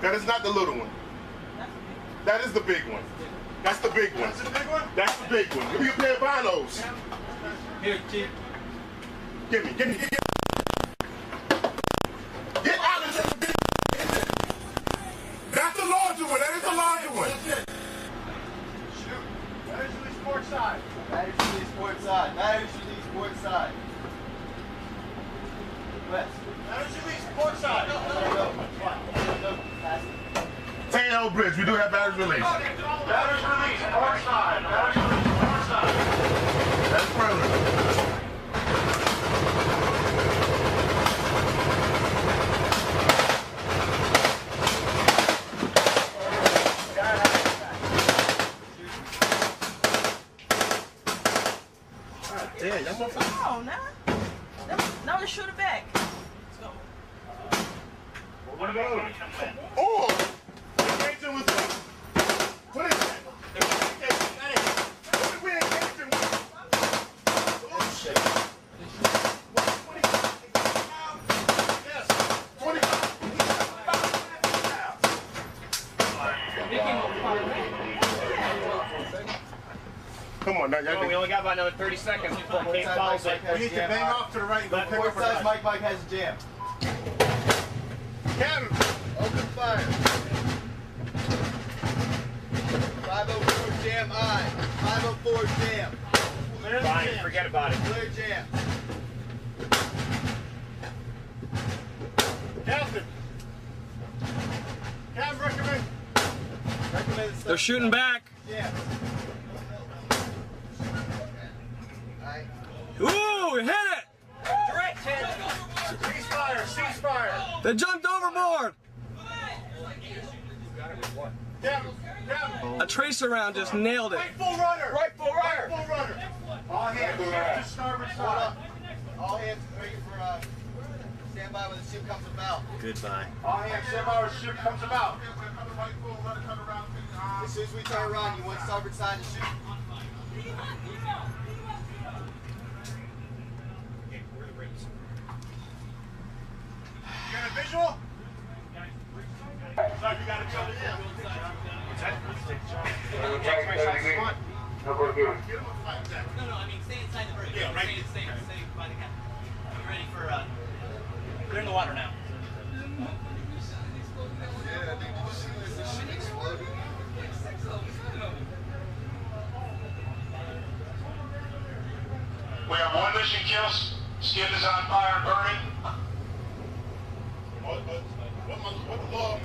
That is not the little one. That is the big one. That's the big one. That's the big one? That's the big one. Give me a pair of binos. Here, Chief. Give me. Get out of this. That's the larger one. That is the larger one. Shoot. That is release port side. That is release port side. That is release port side. West. That is release port side. Tail Bridge. We do have batteries released. Batteries release port side. Batteries release port side. That's further. Come on now. Now let's shoot it back. Let's go. What about? Oh! Engaging with them. What is that? We engaging with them. Oh, shit. Yes. 25. Come on, now, y'all. We only got about another 30 seconds before Kate follows it. We need to bang off to the right and go pick Port up our side, guys. Mike has a jam. Captain, Open fire. 504 jam I. 504 jam. Fine, forget about it. Clear jam. Captain. Captain, recommend. They're shooting back. Jam. Ooh, hit it! Direct hit. Ceasefire. Ceasefire. They jumped overboard. Captain. Captain. A tracer round just nailed it. Right full runner. Right full runner. Right full runner. All hands shift to starboard side. All hands ready for stand by when the ship comes about. Goodbye. All hands stand by when the ship comes about. As soon as we turn around, you want starboard side to shoot. You got a visual? Sorry, you got a visual. What's that? No, I mean, stay inside the bridge. Yeah, right. Stay by the captain. We're ready for, they're in the water now. Yeah, I think you see this shit exploded. We have one mission kills. Skip is on fire, burning. What the law?